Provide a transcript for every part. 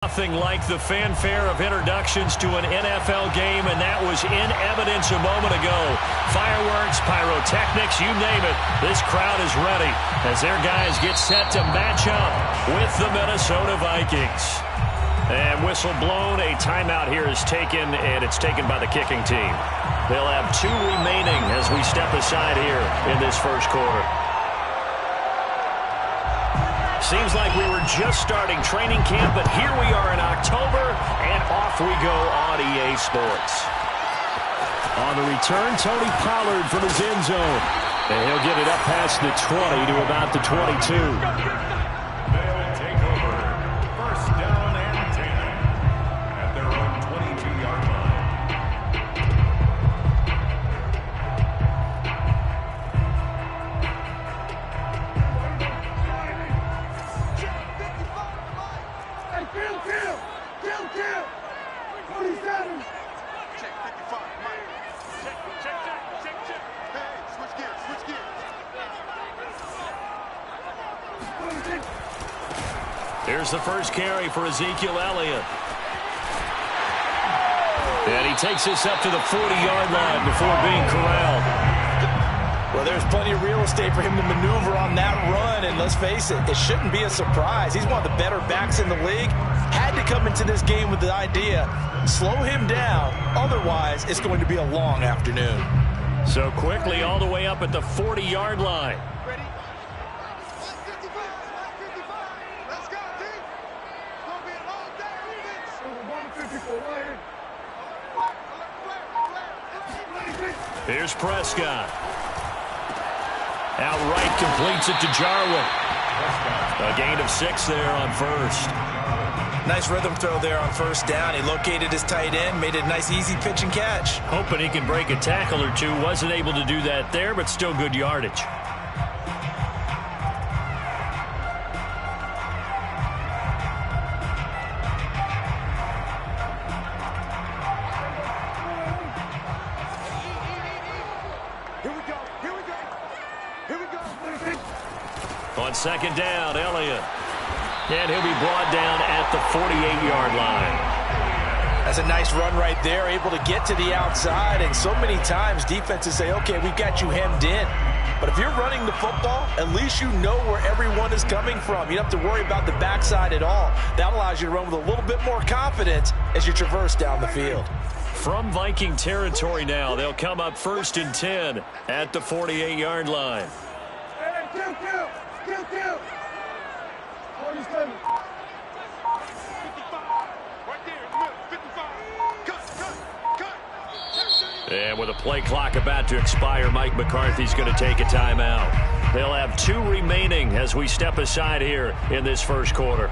Nothing like the fanfare of introductions to an NFL game, and that was in evidence a moment ago. Fireworks, pyrotechnics, you name it. This crowd is ready as their guys get set to match up with the Minnesota Vikings. And whistle blown, a timeout here is taken, and it's taken by the kicking team. They'll have 2 remaining as we step aside here in this first quarter. Seems like we were just starting training camp, but here we are in October, and off we go on EA Sports. On the return, Tony Pollard from his end zone. And he'll get it up past the 20 to about the 22. They'll take over. First down and 10 at their own 22-yard line. Kill! 47! Check 55, Mike. Check. Hey, switch gears. Here's the first carry for Ezekiel Elliott. And he takes this up to the 40-yard line before being corralled. Well, there's plenty of real estate for him to maneuver on that run, and let's face it shouldn't be a surprise. He's one of the better backs in the league. Had to come into this game with the idea, slow him down, otherwise it's going to be a long afternoon. So quickly all the way up at the 40-yard line. Ready? 155. Let's go, team. It's going to be a long day of defense. Here's Prescott. Outright completes it to Jarwin. A gain of 6 there on first. Nice rhythm throw there on first down. He located his tight end, made it a nice easy pitch and catch. Hoping he can break a tackle or two. Wasn't able to do that there, but still good yardage. On second down, Elliott. And he'll be brought down at the 48-yard line. That's a nice run right there, able to get to the outside. And so many times defenses say, okay, we've got you hemmed in. But if you're running the football, at least you know where everyone is coming from. You don't have to worry about the backside at all. That allows you to run with a little bit more confidence as you traverse down the field. From Viking territory now, they'll come up 1st and 10 at the 48-yard line. Kill! 47. 55. Right there in the middle. 55. Cut. And with a play clock about to expire, Mike McCarthy's going to take a timeout. They'll have 2 remaining as we step aside here in this first quarter.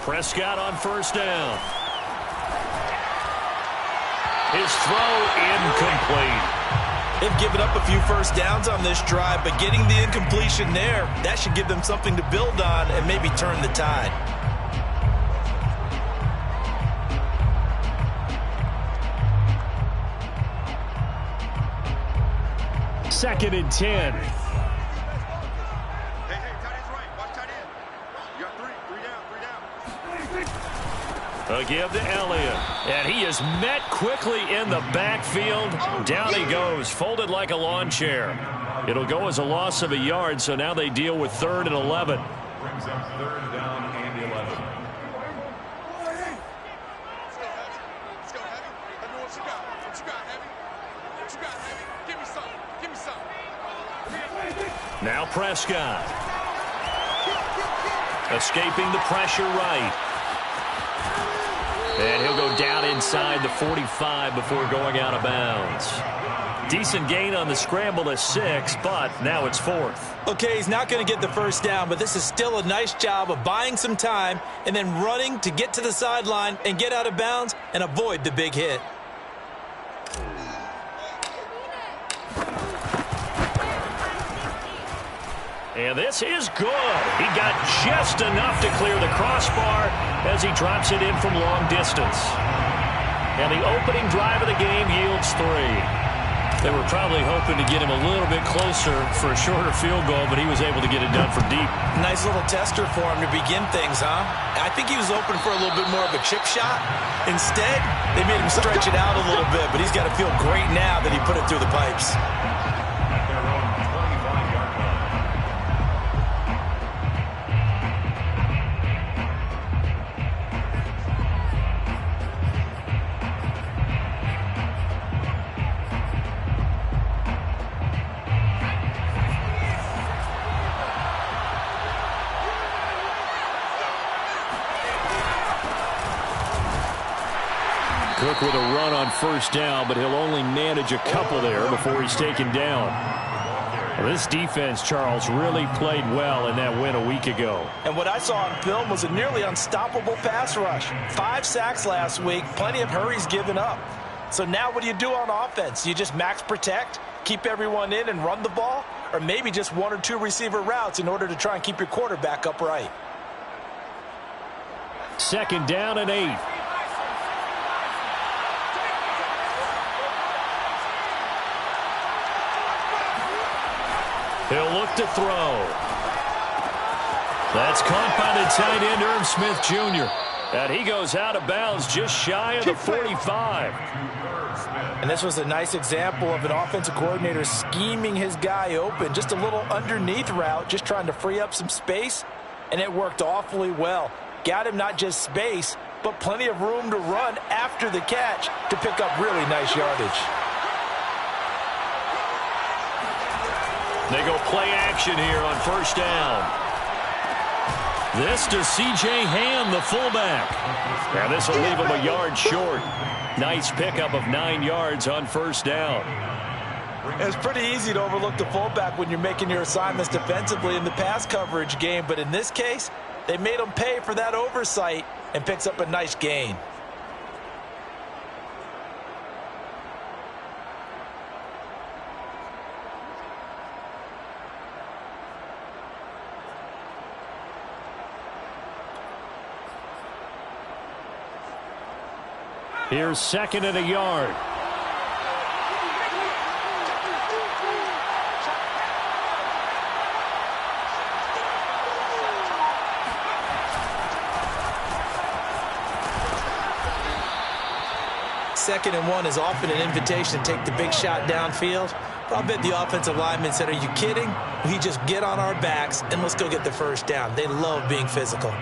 Prescott on first down. His throw incomplete. They've given up a few first downs on this drive, but getting the incompletion there, that should give them something to build on and maybe turn the tide. Second and 10. Hey, tight end's right. Watch tight end. You got 3 down. A give to Elliott. And he is met quickly in the backfield. Down he goes, folded like a lawn chair. It'll go as a loss of a yard, so now they deal with 3rd and 11. Brings up 3rd down and 11. Let's go, Heavy. Let me know what you got. What you got, Heavy? Give me some. Now Prescott. Escaping the pressure right. And he'll go down inside the 45 before going out of bounds. Decent gain on the scramble to 6, but now it's 4th. Okay, he's not going to get the first down, but this is still a nice job of buying some time and then running to get to the sideline and get out of bounds and avoid the big hit. And this is good. He got just enough to clear the crossbar as he drops it in from long distance. And the opening drive of the game yields 3. They were probably hoping to get him a little bit closer for a shorter field goal, but he was able to get it done from deep. Nice little tester for him to begin things, huh? I think he was open for a little bit more of a chip shot. Instead, they made him stretch it out a little bit, but he's got to feel great now that he put it through the pipes. At their own 25-yard line. Cook with a run on first down, but he'll only manage a couple there before he's taken down. Well, this defense, Charles, really played well in that win a week ago. And what I saw on film was a nearly unstoppable pass rush. 5 sacks last week, plenty of hurries given up. So now what do you do on offense? You just max protect, keep everyone in and run the ball? Or maybe just 1 or 2 receiver routes in order to try and keep your quarterback upright? Second down and 8. He'll look to throw. That's caught by the tight end, Irv Smith Jr. And he goes out of bounds just shy of the 45. And this was a nice example of an offensive coordinator scheming his guy open. Just a little underneath route, just trying to free up some space. And it worked awfully well. Got him not just space, but plenty of room to run after the catch to pick up really nice yardage. They go play action here on first down. This to C.J. Ham, the fullback. Now this will leave him a yard short. Nice pickup of 9 yards on first down. It's pretty easy to overlook the fullback when you're making your assignments defensively in the pass coverage game. But in this case, they made him pay for that oversight and picks up a nice gain. Here's second and a yard. Second and 1 is often an invitation to take the big shot downfield. But I bet the offensive lineman said, "Are you kidding? We just get on our backs and let's go get the first down." They love being physical.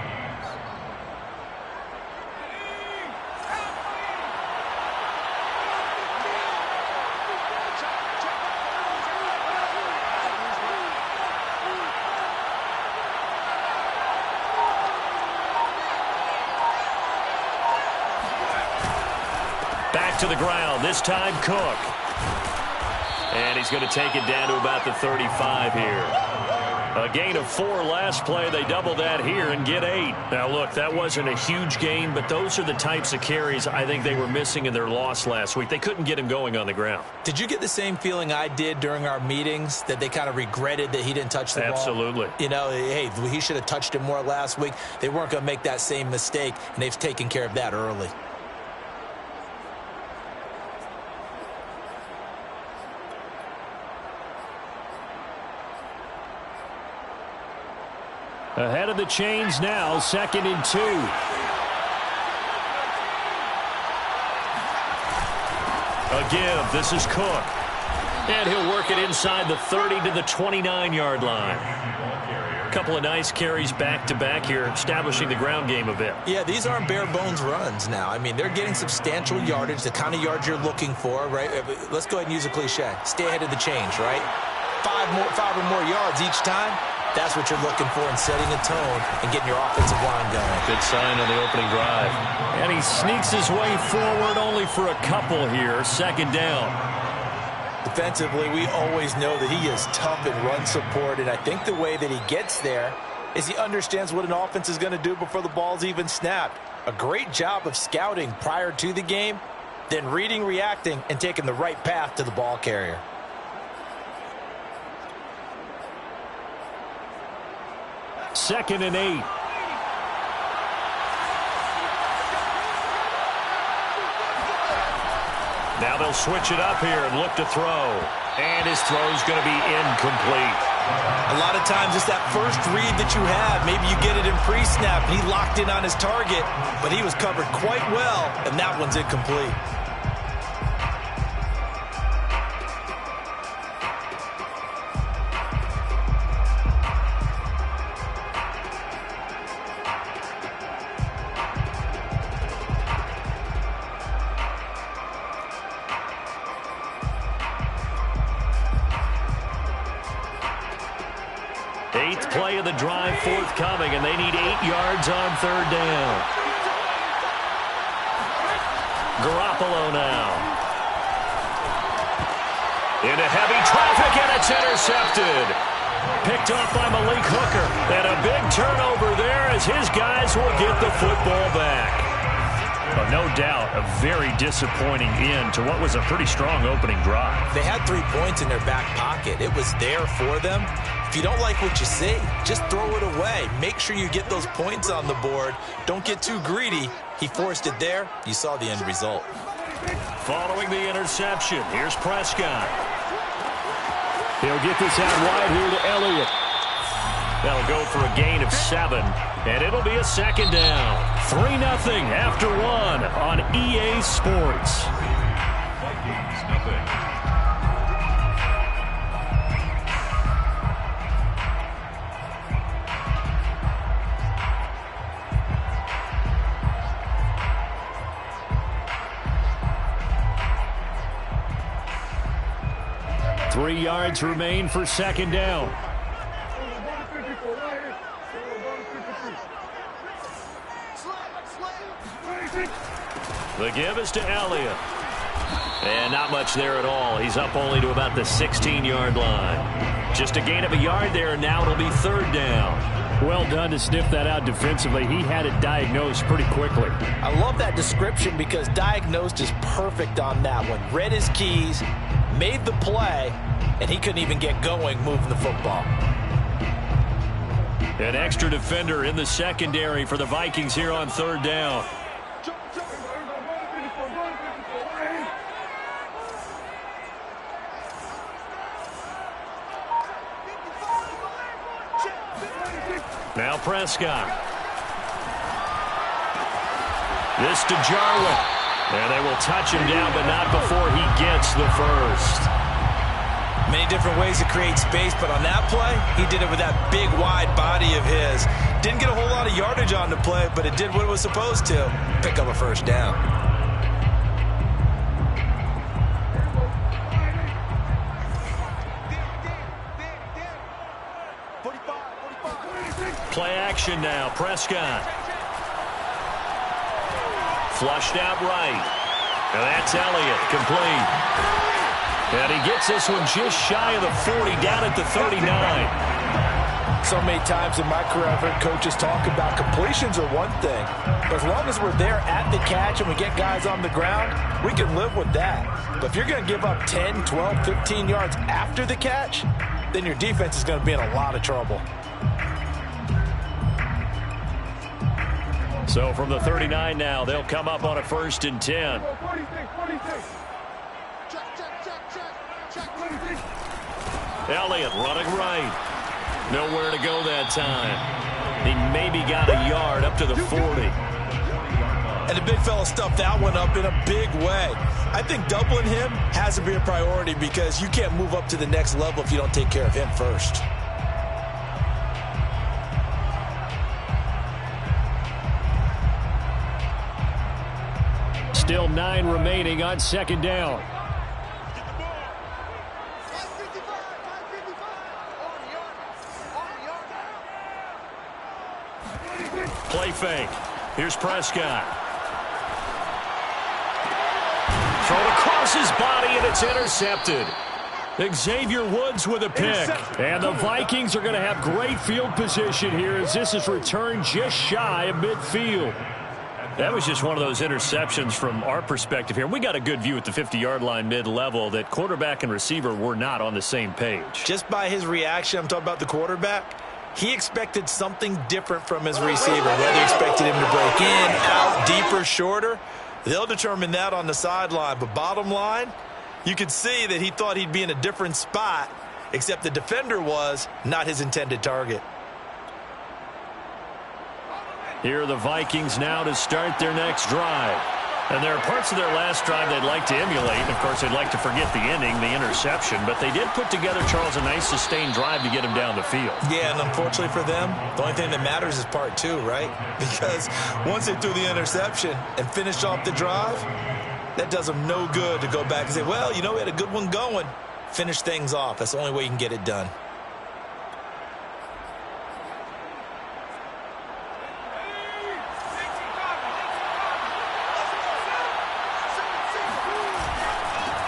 Back to the ground, this time Cook. And he's going to take it down to about the 35 here. A gain of 4 last play. They double that here and get 8. Now, look, that wasn't a huge gain, but those are the types of carries I think they were missing in their loss last week. They couldn't get him going on the ground. Did you get the same feeling I did during our meetings, that they kind of regretted that he didn't touch the ball? Absolutely. You know, hey, he should have touched him more last week. They weren't going to make that same mistake, and they've taken care of that early. Ahead of the chains now, second and 2. A give, this is Cook. And he'll work it inside the 30 to the 29-yard line. A couple of nice carries back-to-back here, establishing the ground game a bit. Yeah, these aren't bare-bones runs now. I mean, they're getting substantial yardage, the kind of yards you're looking for, right? Let's go ahead and use a cliche. Stay ahead of the change, right? 5 or more yards each time. That's what you're looking for in setting a tone and getting your offensive line going. Good sign on the opening drive. And he sneaks his way forward only for a couple here. Second down. Defensively, we always know that he is tough in run support, and I think the way that he gets there is he understands what an offense is going to do before the ball's even snapped. A great job of scouting prior to the game, then reading, reacting, and taking the right path to the ball carrier. 2nd and 8. Now they'll switch it up here and look to throw. And his throw's going to be incomplete. A lot of times it's that first read that you have. Maybe you get it in pre-snap, and he locked in on his target, but he was covered quite well, and that one's incomplete. Eighth play of the drive forthcoming, and they need 8 yards on 3rd down. Garoppolo now. Into heavy traffic, and it's intercepted. Picked off by Malik Hooker. And a big turnover there as his guys will get the football back. Well, no doubt a very disappointing end to what was a pretty strong opening drive. They had 3 points in their back pocket. It was there for them. If you don't like what you see, just throw it away. Make sure you get those points on the board. Don't get too greedy. He forced it there. You saw the end result. Following the interception, here's Prescott. He'll get this out wide here to Elliott. That'll go for a gain of 7, and it'll be a 2nd down. 3-0 after 1 on EA Sports. Vikings nothing. Three yards remain for 2nd down. The give is to Elliott. And not much there at all. He's up only to about the 16-yard line. Just a gain of a yard there, and now it'll be 3rd down. Well done to sniff that out defensively. He had it diagnosed pretty quickly. I love that description because diagnosed is perfect on that one. Read his keys, made the play, and he couldn't even get going moving the football. An extra defender in the secondary for the Vikings here on 3rd down. Now Prescott. This to Jarwin. And they will touch him down, but not before he gets the first. Many different ways to create space, but on that play, he did it with that big, wide body of his. Didn't get a whole lot of yardage on the play, but it did what it was supposed to. Pick up a 1st down. Play action now. Prescott. Flushed out right. And that's Elliott. Complete. And he gets this one just shy of the 40, down at the 39. So many times in my career, I've heard coaches talk about completions are one thing. But as long as we're there at the catch and we get guys on the ground, we can live with that. But if you're going to give up 10, 12, 15 yards after the catch, then your defense is going to be in a lot of trouble. So from the 39 now, they'll come up on a 1st and 10. Elliott running right. Nowhere to go that time. He maybe got a yard up to the 40. And the big fella stuffed that one up in a big way. I think doubling him has to be a priority because you can't move up to the next level if you don't take care of him first. Still 9 remaining on 2nd down. Play fake. Here's Prescott. Thrown across his body, and it's intercepted. Xavier Woods with a pick. And the Vikings are going to have great field position here as this is returned just shy of midfield. That was just one of those interceptions from our perspective here. We got a good view at the 50-yard line mid-level that quarterback and receiver were not on the same page. Just by his reaction, I'm talking about the quarterback, He expected something different from his receiver, whether he expected him to break in, out, deeper, shorter. They'll determine that on the sideline. But bottom line, you could see that he thought he'd be in a different spot, except the defender was not his intended target. Here are the Vikings now to start their next drive. And there are parts of their last drive they'd like to emulate. And, of course, they'd like to forget the ending, the interception. But they did put together, Charles, a nice sustained drive to get him down the field. Yeah, and unfortunately for them, the only thing that matters is part two, right? Because once they threw the interception and finished off the drive, that does them no good to go back and say, well, you know, we had a good one going. Finish things off. That's the only way you can get it done.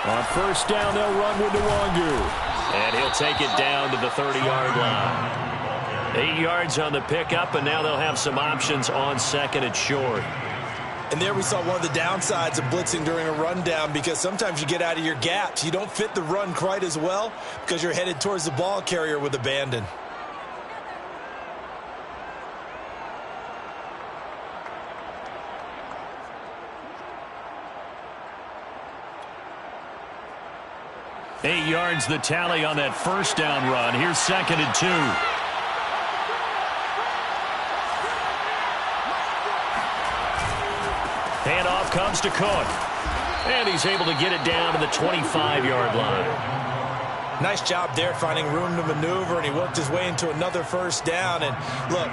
On first down, they'll run with Nwangu. And he'll take it down to the 30-yard line. 8 yards on the pickup, and now they'll have some options on second and short. And there we saw one of the downsides of blitzing during a rundown, because sometimes you get out of your gaps. You don't fit the run quite as well because you're headed towards the ball carrier with abandon. Eight yards the tally on that first down run. Here's second and 2. Handoff comes to Cook. And he's able to get it down to the 25-yard line. Nice job there finding room to maneuver, and he worked his way into another first down. And look,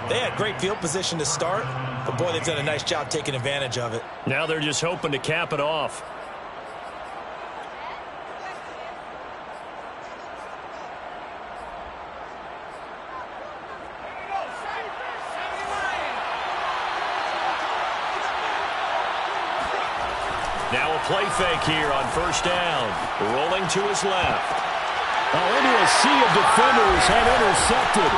they had great field position to start, but boy, they've done a nice job taking advantage of it. Now they're just hoping to cap it off. Now a play fake here on first down. Rolling to his left. Into a sea of defenders and intercepted.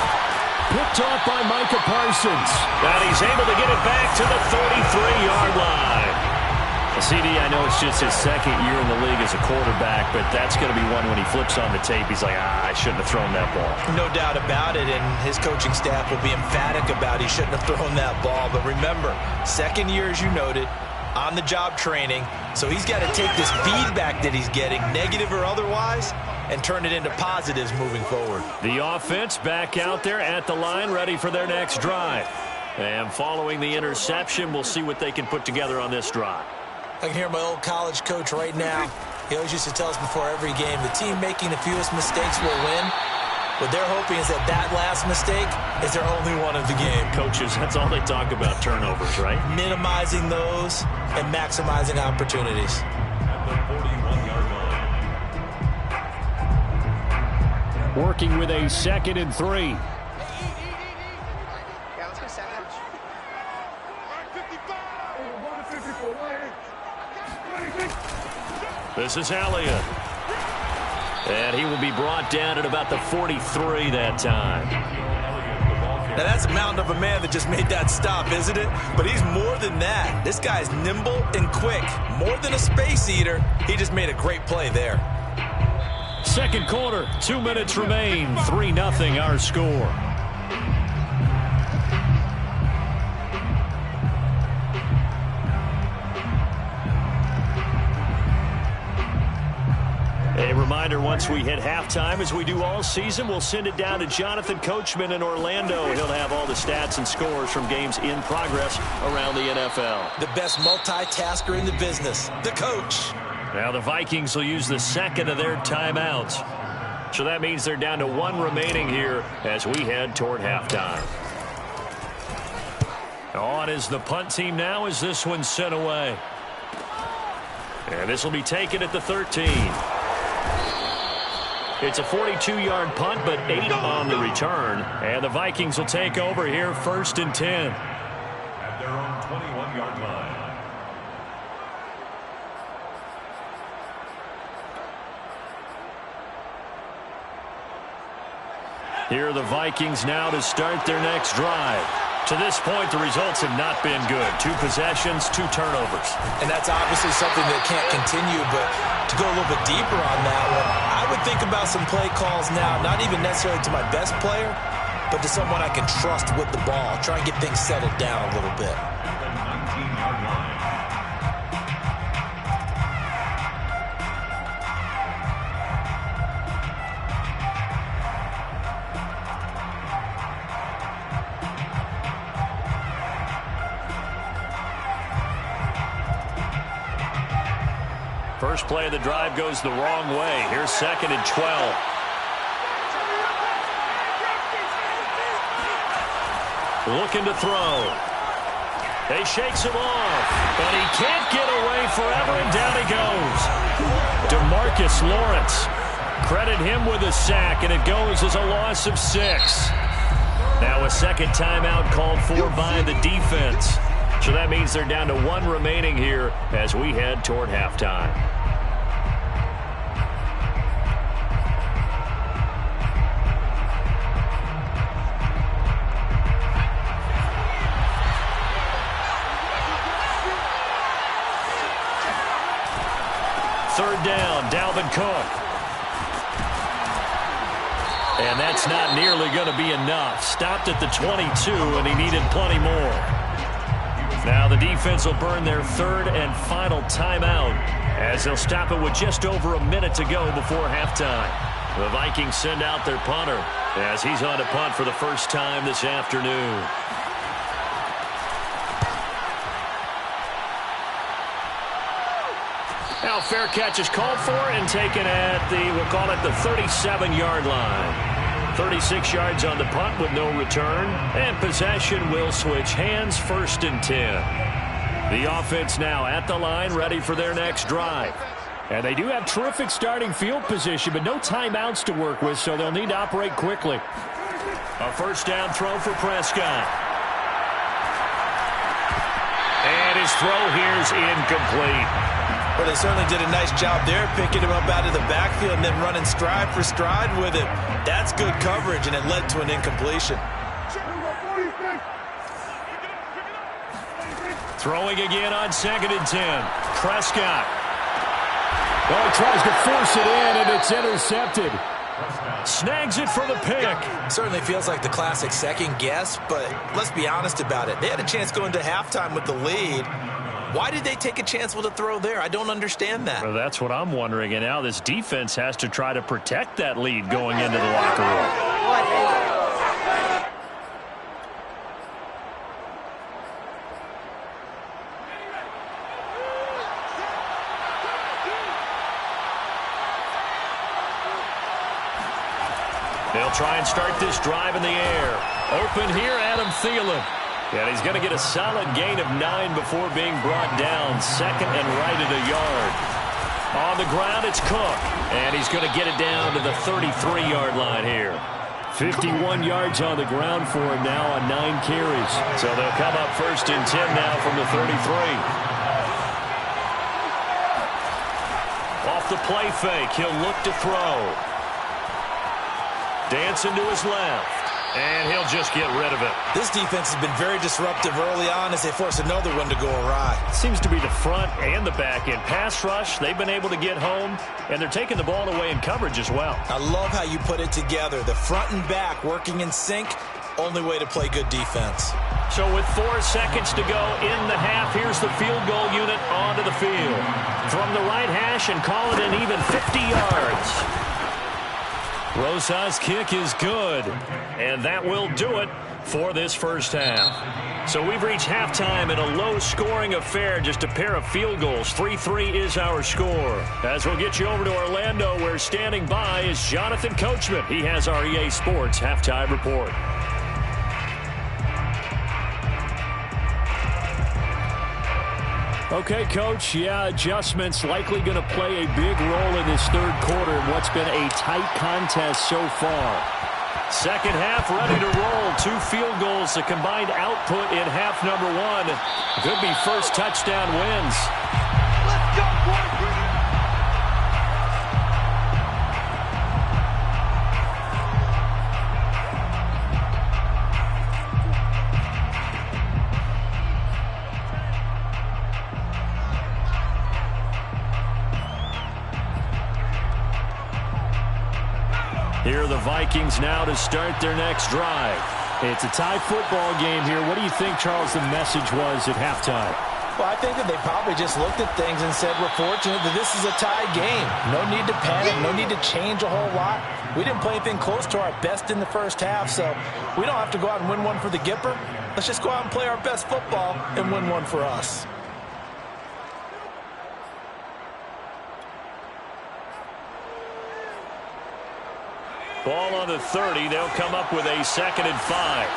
Picked off by Micah Parsons. And he's able to get it back to the 33-yard line. CD, I know it's just his second year in the league as a quarterback, but that's going to be one when he flips on the tape. He's like, I shouldn't have thrown that ball. No doubt about it, and his coaching staff will be emphatic about he shouldn't have thrown that ball. But remember, second year, as you noted, on-the-job training, so he's got to take this feedback that he's getting, negative or otherwise, and turn it into positives moving forward. The offense back out there at the line, ready for their next drive. And following the interception, we'll see what they can put together on this drive. I can hear my old college coach right now. He always used to tell us before every game, the team making the fewest mistakes will win. What they're hoping is that that last mistake is their only one of the game. Coaches, that's all they talk about, turnovers, right? Minimizing those and maximizing opportunities. At the 41-yard line. Working with a 2nd and 3. Yeah, let's go second. 154. This is Elliott. And he will be brought down at about the 43 that time. Now that's a mountain of a man that just made that stop, isn't it? But he's more than that. This guy's nimble and quick. More than a space eater. He just made a great play there. Second quarter, 2 minutes remain. 3-0 our score. A reminder, once we hit halftime, as we do all season, we'll send it down to Jonathan Coachman in Orlando. He'll have all the stats and scores from games in progress around the NFL. The best multitasker in the business, the coach. Now the Vikings will use the second of their timeouts. So that means they're down to 1 remaining here as we head toward halftime. On is the punt team now as this one's sent away. And this will be taken at the 13. It's a 42-yard punt, but 8 on the return. And the Vikings will take over here, 1st and 10. At their own 21-yard line. Here are the Vikings now to start their next drive. To this point, the results have not been good. 2 possessions, 2 turnovers. And that's obviously something that can't continue, but to go a little bit deeper on that one, I would think about some play calls now, not even necessarily to my best player, but to someone I can trust with the ball. Try and get things settled down a little bit. At the 19-yard line. First play of the drive goes the wrong way. Here's 2nd and 12. Looking to throw. He shakes him off, but he can't get away forever, and down he goes. DeMarcus Lawrence. Credit him with a sack, and it goes as a loss of 6. Now a second timeout called for by the defense. So that means they're down to 1 remaining here as we head toward halftime. Third down, Dalvin Cook. And that's not nearly going to be enough. Stopped at the 22, and he needed plenty more. Now the defense will burn their 3rd and final timeout as they'll stop it with just over a minute to go before halftime. The Vikings send out their punter as he's on to punt for the first time this afternoon. Now fair catch is called for and taken at we'll call it the 37-yard line. 36 yards on the punt with no return, and possession will switch hands, 1st and 10. The offense now at the line, ready for their next drive. And they do have terrific starting field position, but no timeouts to work with, so they'll need to operate quickly. A first down throw for Prescott. And his throw here's incomplete. Well, they certainly did a nice job there, picking him up out of the backfield and then running stride for stride with him. That's good coverage, and it led to an incompletion. Throwing again on 2nd and 10. Prescott. Well, he tries to force it in, and it's intercepted. Snags it for the pick. Certainly feels like the classic second guess, but let's be honest about it. They had a chance going to halftime with the lead. Why did they take a chance with a throw there? I don't understand that. Well, that's what I'm wondering. And now this defense has to try to protect that lead going into the locker room. They'll try and start this drive in the air. Open here, Adam Thielen. And he's going to get a solid gain of 9 before being brought down. 2nd and right at a yard. On the ground, it's Cook. And he's going to get it down to the 33-yard line here. 51 yards on the ground for him now on 9 carries. So they'll come up 1st and 10 now from the 33. Off the play fake, he'll look to throw. Dancing to his left. And he'll just get rid of it. This defense has been very disruptive early on as they force another one to go awry. Seems to be the front and the back end. Pass rush, they've been able to get home, and they're taking the ball away in coverage as well. I love how you put it together. The front and back working in sync, only way to play good defense. So with 4 seconds to go in the half, here's the field goal unit onto the field. From the right hash and call it an even 50 yards. Rosas' kick is good, and that will do it for this first half. So we've reached halftime in a low-scoring affair, just a pair of field goals. 3-3 is our score. As we'll get you over to Orlando, where standing by is Jonathan Coachman. He has our EA Sports Halftime Report. Okay, Coach, adjustments likely going to play a big role in this third quarter in what's been a tight contest so far. Second half ready to roll. 2 field goals, the combined output in half number 1. Could be first touchdown wins. Let's go, boys. Here are the Vikings now to start their next drive. It's a tie football game here. What do you think, Charles, the message was at halftime? Well, I think that they probably just looked at things and said, we're fortunate that this is a tie game. No need to panic, no need to change a whole lot. We didn't play anything close to our best in the first half, so we don't have to go out and win one for the Gipper. Let's just go out and play our best football and win one for us. Ball on the 30. They'll come up with a 2nd and 5.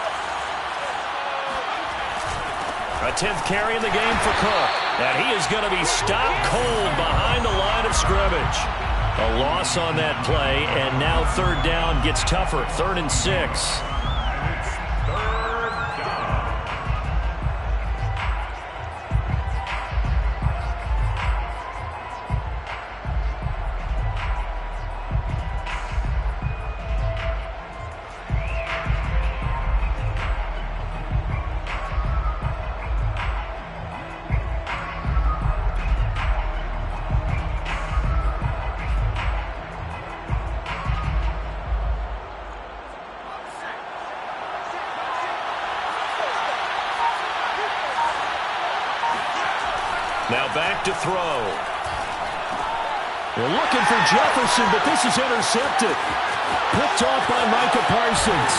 A 10th carry in the game for Cook. And he is going to be stopped cold behind the line of scrimmage. A loss on that play, and now 3rd down gets tougher. 3rd and 6. Now back to throw. They're looking for Jefferson, but this is intercepted. Picked off by Micah Parsons.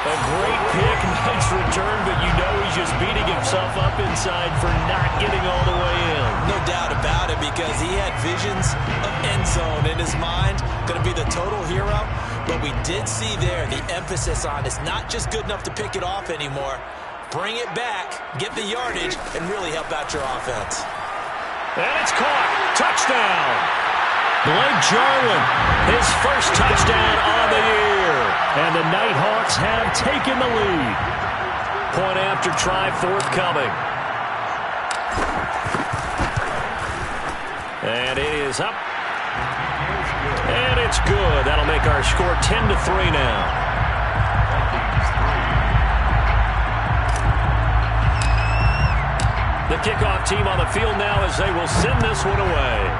A great pick, nice return, but you know he's just beating himself up inside for not getting all the way in. No doubt about it, because he had visions of end zone in his mind. Going to be the total hero. But we did see there the emphasis on it's not just good enough to pick it off anymore. Bring it back, get the yardage, and really help out your offense. And it's caught. Touchdown. Blake Jarwin, his first touchdown on the year. And the Nighthawks have taken the lead. Point after try forthcoming. And it is up. And it's good. That'll make our score 10-3 now. The kickoff team on the field now as they will send this one away.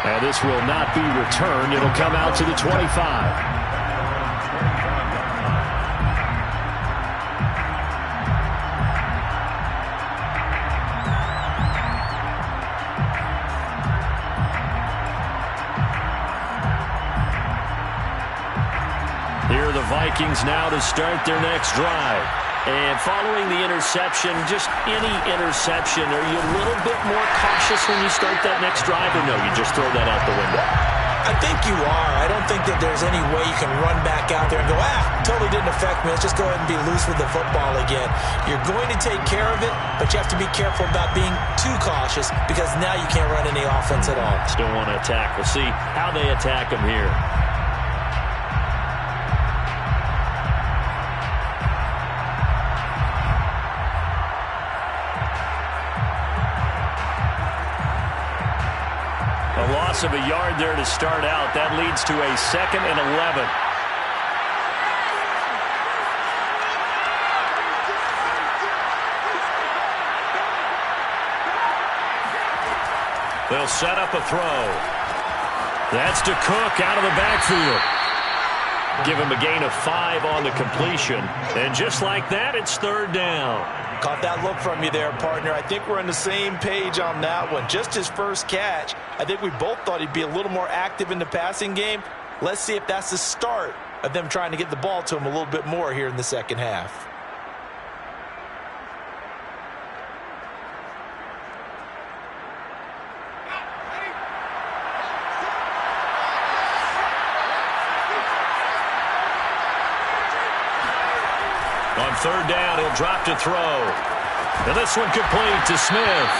And this will not be returned. It'll come out to the 25. Here are the Vikings now to start their next drive. And following the interception, just any interception, are you a little bit more cautious when you start that next drive, or no, you just throw that out the window? I think you are. I don't think that there's any way you can run back out there and go, totally didn't affect me. Let's just go ahead and be loose with the football again. You're going to take care of it, but you have to be careful about being too cautious, because now you can't run any offense at all. Still want to attack. We'll see how they attack them here. Of a yard there to start out. That leads to a 2nd and 11. They'll set up a throw. That's to Cook out of the backfield. Give him a gain of 5 on the completion. And just like that, it's 3rd down. Caught that look from you there, partner. I think we're on the same page on that one. Just his first catch. I think we both thought he'd be a little more active in the passing game. Let's see if that's the start of them trying to get the ball to him a little bit more here in the second half. On 3rd down, he'll drop to throw. And this one complete to Smith.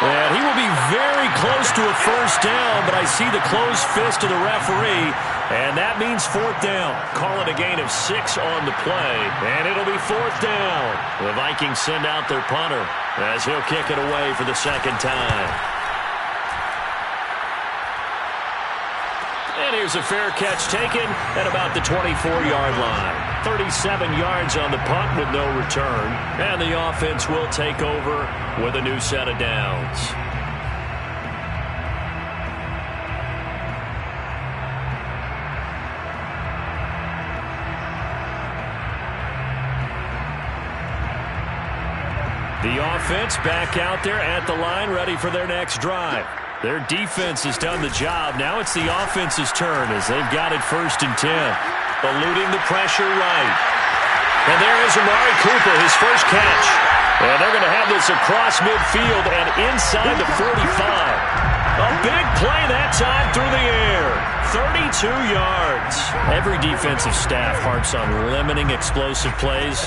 And he will be very close to a first down, but I see the closed fist of the referee, and that means 4th down. Call it a gain of 6 on the play, and it'll be 4th down. The Vikings send out their punter as he'll kick it away for the 2nd time. And here's a fair catch taken at about the 24-yard line. 37 yards on the punt with no return. And the offense will take over with a new set of downs. offense back out there at the line, ready for their next drive. Their defense has done the job. Now it's the offense's turn as they've got it 1st and 10. Eluding the pressure right. And there is Amari Cooper, his first catch. And they're going to have this across midfield and inside the 45. A big play that time through the air. 32 yards. Every defensive staff harps on limiting explosive plays.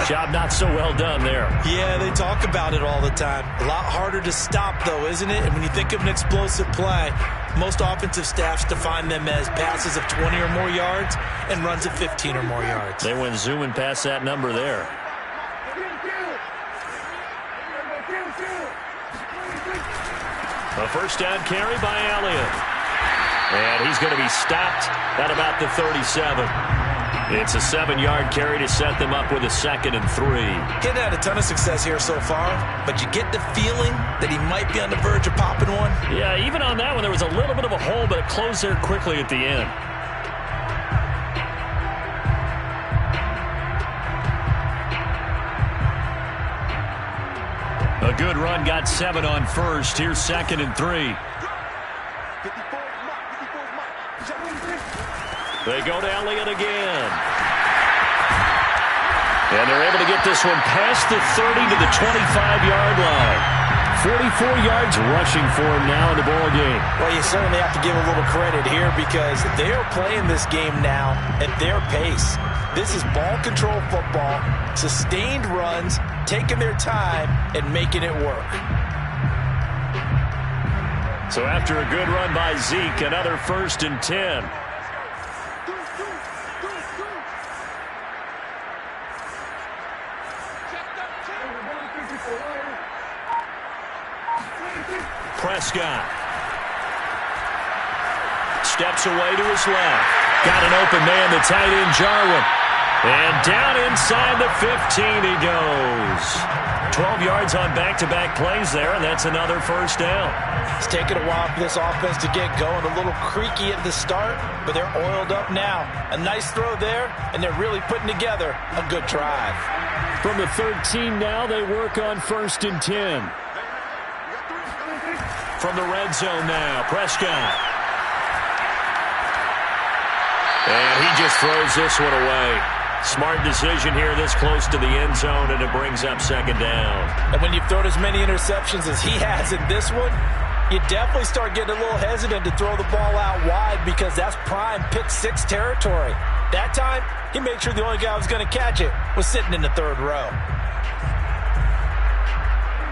Job not so well done there. Yeah, they talk about it all the time. A lot harder to stop, though, isn't it? And when you think of an explosive play, most offensive staffs define them as passes of 20 or more yards and runs of 15 or more yards. They went zooming past that number there. A first down carry by Elliott. And he's going to be stopped at about the 37. It's a 7-yard carry to set them up with a 2nd and 3. He's had a ton of success here so far, but you get the feeling that he might be on the verge of popping one. Yeah, even on that one, there was a little bit of a hole, but it closed there quickly at the end. A good run, got 7 on first. Here's 2nd and 3. They go to Elliott again. And they're able to get this one past the 30 to the 25-yard line. 44 yards rushing for him now in the ball game. Well, you certainly have to give a little credit here because they're playing this game now at their pace. This is ball control football, sustained runs, taking their time and making it work. So after a good run by Zeke, another 1st and 10. Prescott steps away to his left. Got an open man, the tight end Jarwin. And down inside the 15 he goes. 12 yards on back-to-back plays there, and that's another first down. It's taken a while for this offense to get going. A little creaky at the start, but they're oiled up now. A nice throw there, and they're really putting together a good drive. From the 13 now, they work on 1st and 10. From the red zone now, Prescott. And he just throws this one away. Smart decision here this close to the end zone, and it brings up 2nd down. And when you've thrown as many interceptions as he has in this one, you definitely start getting a little hesitant to throw the ball out wide because that's prime pick 6 territory. That time, he made sure the only guy who was going to catch it was sitting in the 3rd row.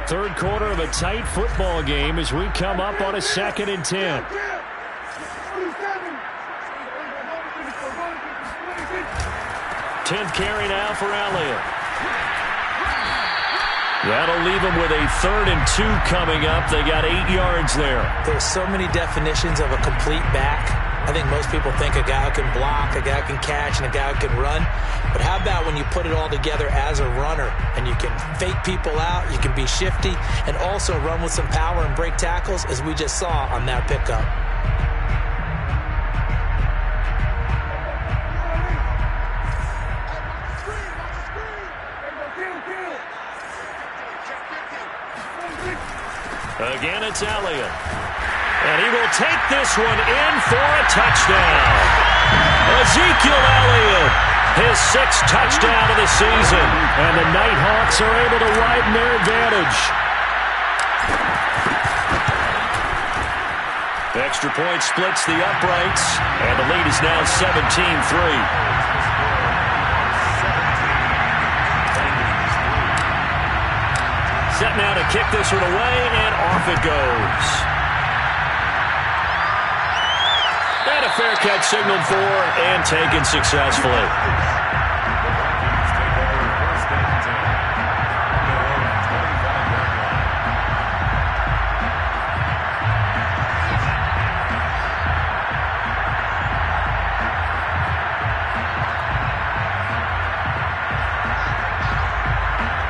Third quarter of a tight football game as we come up on a 2nd and 10. 10th carry now for Elliott. That'll leave them with a 3rd and 2 coming up. They got 8 yards there. There's so many definitions of a complete back. I think most people think a guy who can block, a guy who can catch, and a guy who can run. But how about when you put it all together as a runner and you can fake people out, you can be shifty, and also run with some power and break tackles as we just saw on that pickup. Again, it's Elliott. And he will take this one in for a touchdown. Ezekiel Elliott, his 6th touchdown of the season. And the Nighthawks are able to widen their advantage. Extra point splits the uprights, and the lead is now 17-3. Set now to kick this one away, and off it goes. And a fair catch signaled for and taken successfully.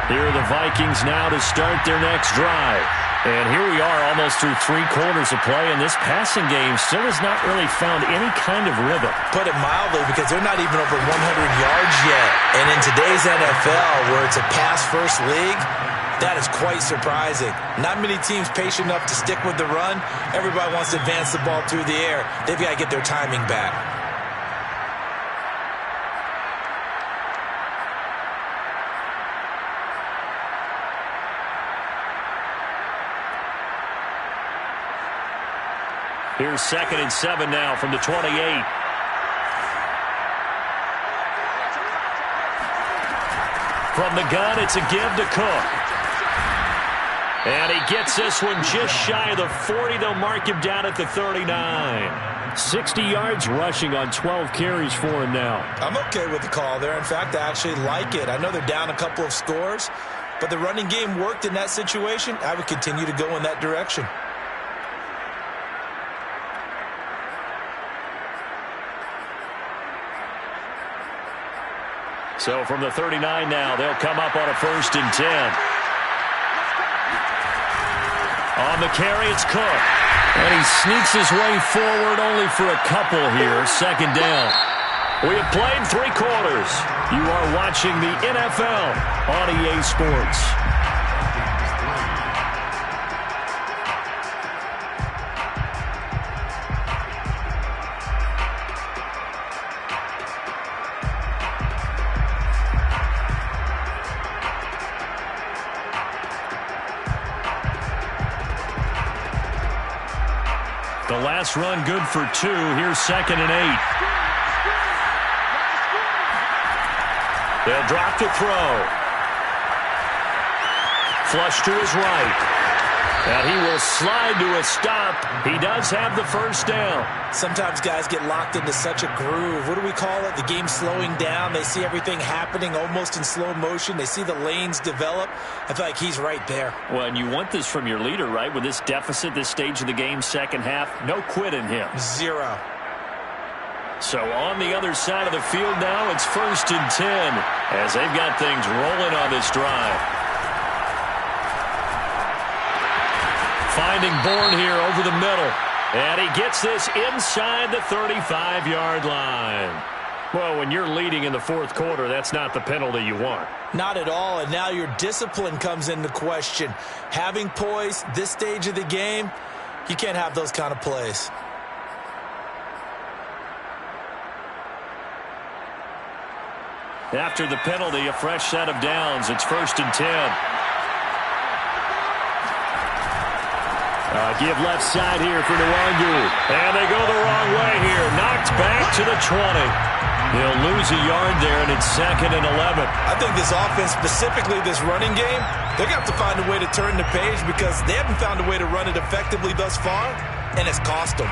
Here are the Vikings now to start their next drive. And here we are almost through 3 quarters of play, and this passing game still has not really found any kind of rhythm. Put it mildly, because they're not even over 100 yards yet. And in today's NFL, where it's a pass-first league, That is quite surprising. Not many teams patient enough to stick with the run. Everybody wants to advance the ball through the air. They've got to get their timing back. Here's 2nd and 7 now from the 28. From the gun, it's a give to Cook. And he gets this one just shy of the 40. They'll mark him down at the 39. 60 yards rushing on 12 carries for him now. I'm okay with the call there. In fact, I actually like it. I know they're down a couple of scores, but the running game worked in that situation. I would continue to go in that direction. So from the 39 now, they'll come up on a 1st and 10. On the carry, it's Cook. And he sneaks his way forward only for a couple here. 2nd down. We have played 3 quarters. You are watching the NFL on EA Sports. The last run good for 2. Here's 2nd and 8. They'll drop to throw. Flush to his right. And he will slide to a stop. He does have the 1st down. Sometimes guys get locked into such a groove. What do we call it? The game slowing down. They see everything happening almost in slow motion. They see the lanes develop. I feel like he's right there. Well, and you want this from your leader, right? With this deficit, this stage of the game, 2nd half, no quit in him. 0. So on the other side of the field now, it's 1st and 10 as they've got things rolling on this drive. Finding Bourne here over the middle. And he gets this inside the 35-yard line. Well, when you're leading in the 4th quarter, that's not the penalty you want. Not at all, and now your discipline comes into question. Having poise, this stage of the game, you can't have those kind of plays. After the penalty, a fresh set of downs. It's 1st and 10. Give left side here for Nwangu. And they go the wrong way here. Knocked back to the 20. They'll lose a yard there, and it's 2nd and 11. I think this offense, specifically this running game, they're going to have to find a way to turn the page because they haven't found a way to run it effectively thus far, and it's cost them.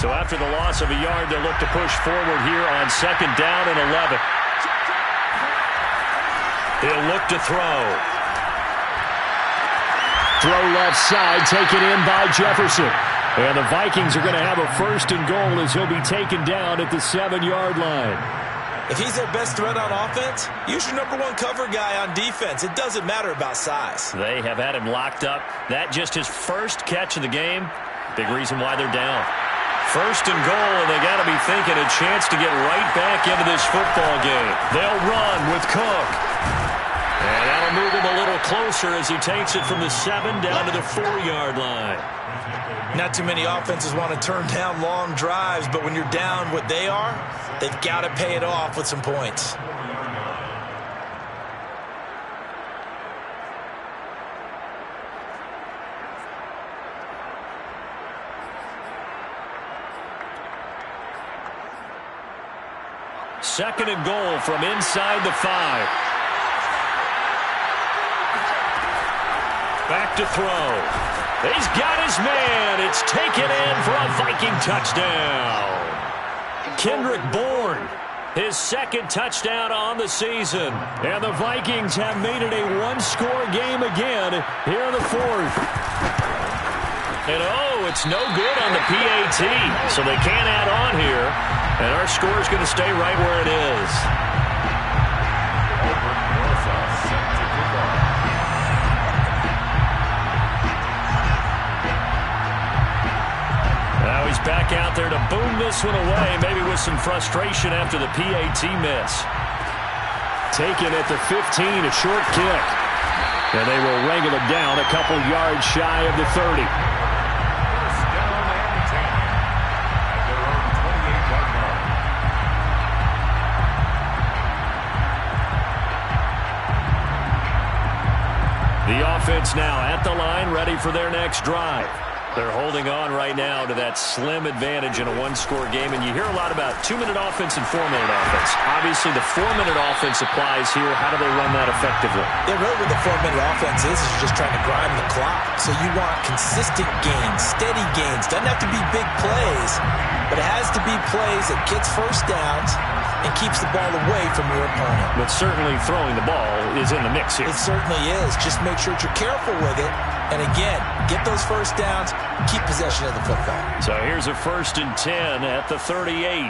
So after the loss of a yard, they'll look to push forward here on 2nd down and 11. He'll look to throw. Throw left side, taken in by Jefferson. And the Vikings are going to have a 1st and goal as he'll be taken down at the 7-yard line. If he's their best threat on offense, use your #1 cover guy on defense. It doesn't matter about size. They have had him locked up. That just his 1st catch of the game. Big reason why they're down. 1st and goal, and they got to be thinking a chance to get right back into this football game. They'll run with Cook. And that'll move him a little closer as he takes it from the 7 down to the 4-yard line. Not too many offenses want to turn down long drives, but when you're down what they are, they've got to pay it off with some points. Second and goal from inside the 5. Back to throw. He's got his man. It's taken in for a Viking touchdown. Kendrick Bourne, his 2nd touchdown on the season. And the Vikings have made it a 1-score game again here in the 4th. And oh, it's no good on the PAT, so they can't add on here. And our score is going to stay right where it is. back out there to boom this one away, maybe with some frustration after the PAT miss. Taken at the 15, a short kick. And they will wrangle it down a couple yards shy of the 30. First down and 10 at their own 28-yard line. The offense now at the line, ready for their next drive. They're holding on right now to that slim advantage in a one-score game, and you hear a lot about 2-minute offense and 4-minute offense. Obviously, the 4-minute offense applies here. How do they run that effectively? Yeah, really what the 4-minute offense is you're just trying to grind the clock. So you want consistent gains, steady gains. Doesn't have to be big plays, but it has to be plays that gets first downs and keeps the ball away from your opponent. But certainly throwing the ball is in the mix here. It certainly is. Just make sure that you're careful with it. And again, get those first downs, keep possession of the football. So here's a 1st and 10 at the 38.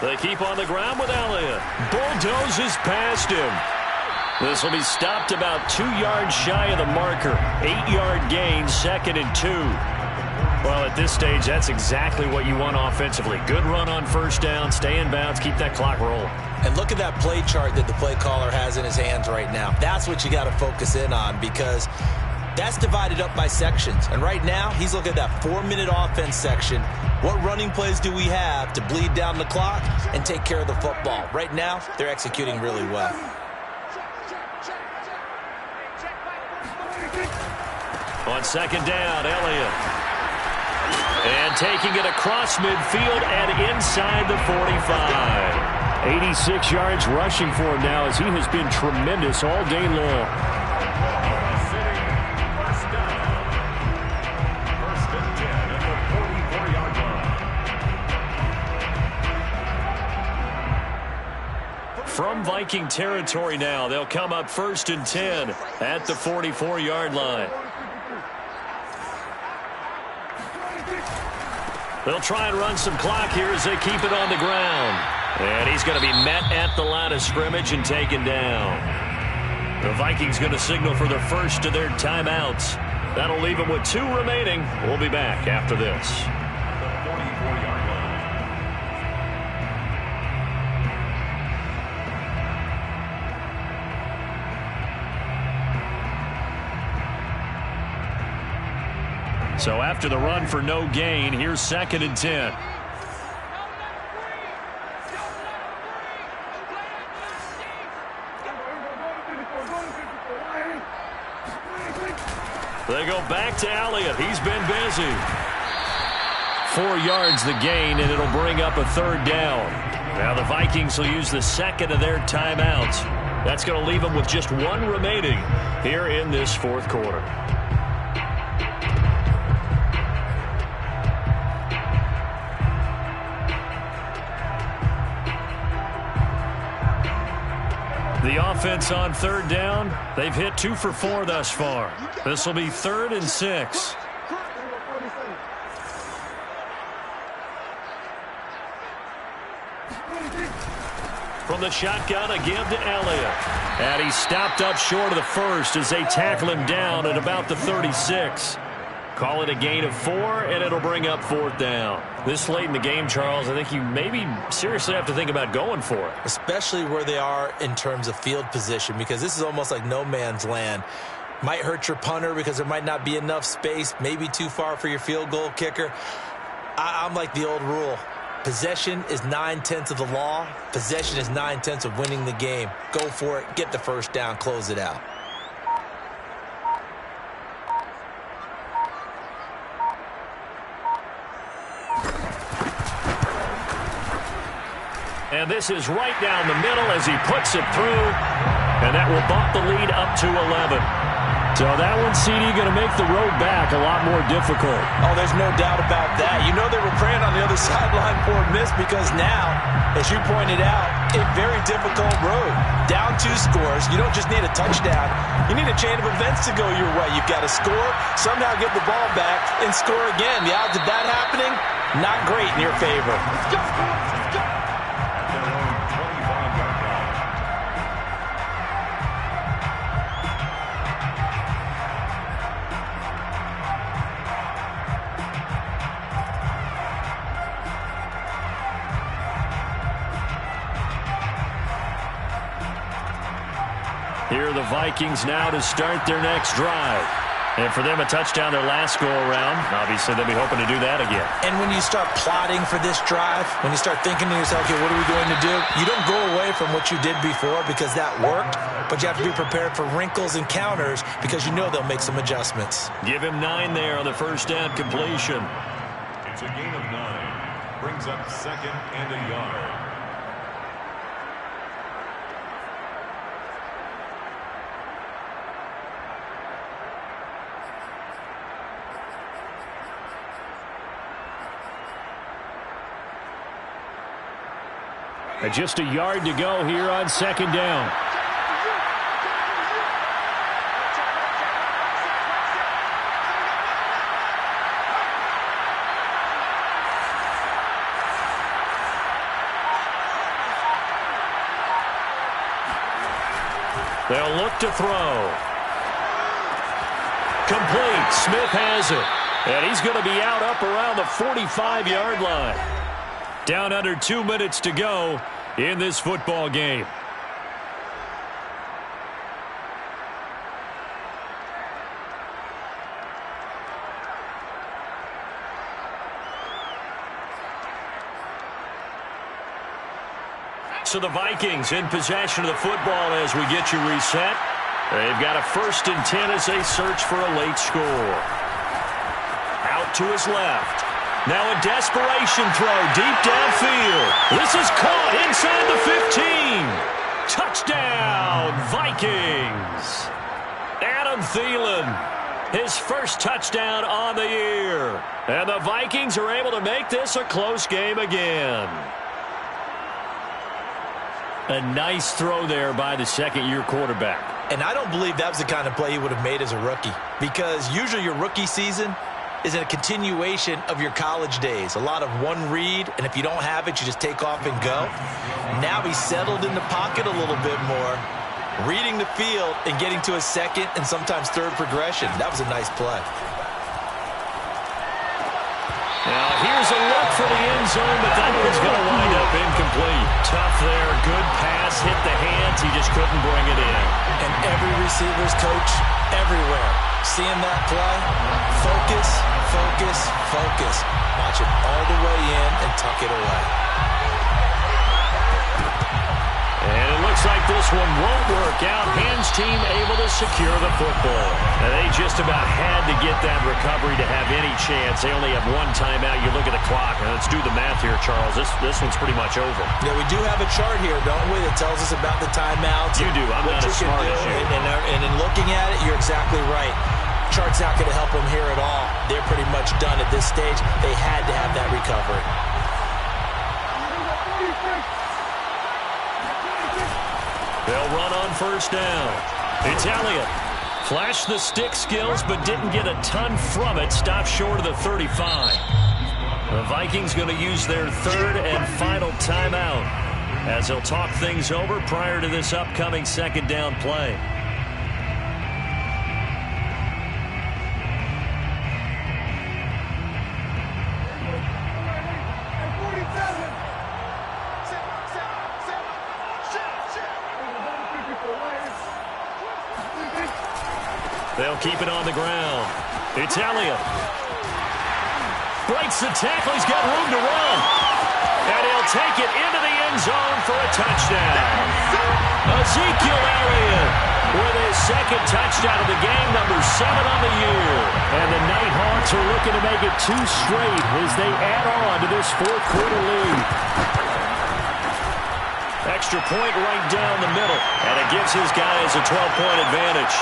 They keep on the ground with Elliott. Bulldozes past him. This will be stopped about 2 yards shy of the marker. 8-yard gain, 2nd and 2. Well, at this stage, that's exactly what you want offensively. Good run on first down, stay in bounds, keep that clock rolling. And look at that play chart that the play caller has in his hands right now. That's what you got to focus in on, because that's divided up by sections. And right now, he's looking at that 4-minute offense section. What running plays do we have to bleed down the clock and take care of the football? Right now, they're executing really well. On 2nd down, Elliott. And taking it across midfield and inside the 45. 86 yards rushing for him now, as he has been tremendous all day long. First down. 1st and 10 at the 44-yard line. From Viking territory now, they'll come up 1st and 10 at the 44-yard line. They'll try and run some clock here as they keep it on the ground. And he's going to be met at the line of scrimmage and taken down. The Vikings going to signal for the first of their timeouts. That'll leave them with 2 remaining. We'll be back after this. The 44-yard line. So after the run for no gain, here's 2nd and 10. They go back to Elliott. He's been busy. 4 yards the gain, and it'll bring up a 3rd down. Now the Vikings will use the 2nd of their timeouts. That's going to leave them with just 1 remaining here in this 4th quarter. The offense on 3rd down, they've hit 2 for 4 thus far. This will be 3rd and 6. From the shotgun, a give to Elliott. And he's stopped up short of the first as they tackle him down at about the 36. Call it a gain of 4, and it'll bring up 4th down. This late in the game, Charles, I think you maybe seriously have to think about going for it. Especially where they are in terms of field position, because this is almost like no man's land. Might hurt your punter because there might not be enough space, maybe too far for your field goal kicker. I'm like the old rule. Possession is 9/10 of the law. Possession is 9/10 of winning the game. Go for it. Get the first down. Close it out. And this is right down the middle as he puts it through. And that will bump the lead up to 11. So that one, CD, going to make the road back a lot more difficult. Oh, there's no doubt about that. You know they were praying on the other sideline for a miss, because now, as you pointed out, a very difficult road. Down 2 scores. You don't just need a touchdown. You need a chain of events to go your way. You've got to score, somehow get the ball back, and score again. The odds of that happening, not great in your favor. Here are the Vikings now to start their next drive. And for them, a touchdown their last go-around. Obviously, they'll be hoping to do that again. And when you start plotting for this drive, when you start thinking to yourself, okay, what are we going to do? You don't go away from what you did before because that worked, but you have to be prepared for wrinkles and counters because you know they'll make some adjustments. Give him 9 there on the first down completion. It's a gain of 9. Brings up 2nd and a yard. Just a yard to go here on 2nd down. They'll look to throw. Complete. Smith has it. And he's going to be out up around the 45-yard line. Down under 2 minutes to go in this football game. So the Vikings in possession of the football as we get you reset. They've got a 1st and 10 as they search for a late score. Out to his left. Now a desperation throw deep downfield. This is caught inside the 15. Touchdown, Vikings. Adam Thielen, his first touchdown on the year. And the Vikings are able to make this a close game again. A nice throw there by the second-year quarterback. And I don't believe that was the kind of play he would have made as a rookie because usually your rookie season is a continuation of your college days. A lot of one read, and if you don't have it, you just take off and go. Now he's settled in the pocket a little bit more, reading the field and getting to a second and sometimes third progression. That was a nice play. Now here's a look for the end zone, but that one's going to wind up incomplete. Tough there, good pass, hit the hands, he just couldn't bring it in. And every receiver's coach everywhere, seeing that play, focus, focus, focus. Watch it all the way in and tuck it away. And it looks like this one won't work out. Hens team able to secure the football. And they just about had to get that recovery to have any chance. They only have 1 timeout. You look at the clock. And let's do the math here, Charles. This one's pretty much over. Yeah, we do have a chart here, don't we, that tells us about the timeouts. You do. I'm not as smart as you. And in looking at it, you're exactly right. Chart's not going to help them here at all. They're pretty much done at this stage. They had to have that recovery. They'll run on first down. It's Elliott. Flashed the stick skills, but didn't get a ton from it. Stopped short of the 35. The Vikings going to use their 3rd and final timeout as they'll talk things over prior to this upcoming 2nd down play. They'll keep it on the ground. It's Elliott. Breaks the tackle. He's got room to run. And he'll take it into the end zone for a touchdown. Ezekiel Elliott with his 2nd touchdown of the game, number 7 on the year. And the Nighthawks are looking to make it 2 straight as they add on to this 4th quarter lead. Extra point right down the middle. And it gives his guys a 12-point advantage.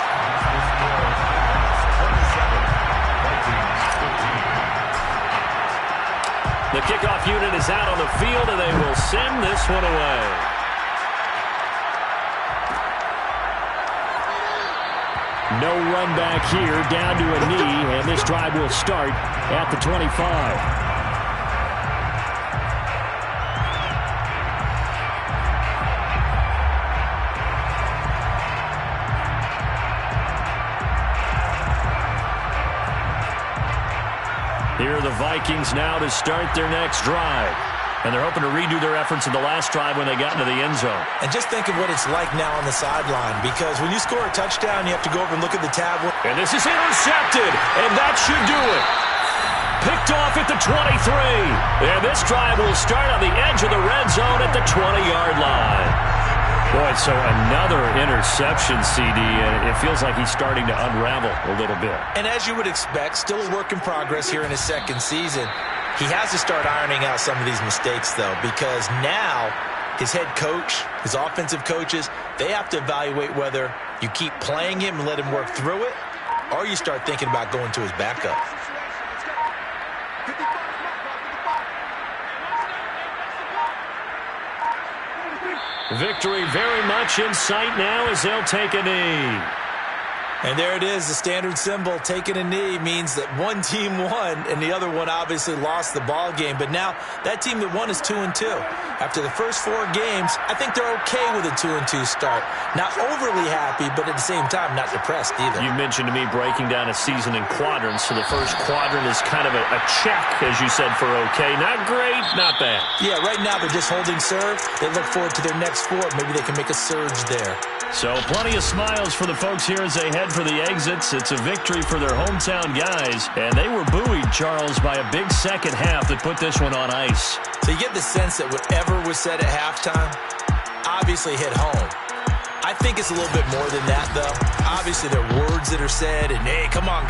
The kickoff unit is out on the field, and they will send this one away. No run back here, down to a knee, and this drive will start at the 25. Here are the Vikings now to start their next drive. And they're hoping to redo their efforts in the last drive when they got into the end zone. And just think of what it's like now on the sideline, because when you score a touchdown, you have to go over and look at the tablet. And this is intercepted, and that should do it. Picked off at the 23. And this drive will start on the edge of the red zone at the 20-yard line. Boy, so another interception, CD, and it feels like he's starting to unravel a little bit. And as you would expect, still a work in progress here in his second season. He has to start ironing out some of these mistakes, though, because now his head coach, his offensive coaches, they have to evaluate whether you keep playing him and let him work through it, or you start thinking about going to his backup. Victory very much in sight now as they'll take a knee. And there it is, the standard symbol. Taking a knee means that one team won and the other one obviously lost the ball game. But now that team that won is 2-2. After the first 4 games, I think they're okay with a 2-2 start. Not overly happy, but at the same time, not depressed either. You mentioned to me breaking down a season in quadrants. So the first quadrant is kind of a check, as you said, for okay. Not great, not bad. Yeah, right now they're just holding serve. They look forward to their next 4. Maybe they can make a surge there. So plenty of smiles for the folks here as they head for the exits. It's a victory for their hometown guys. And they were buoyed, Charles, by a big second half that put this one on ice. So you get the sense that whatever was said at halftime obviously hit home. I think it's a little bit more than that, though. Obviously, there are words that are said, and, hey, come on,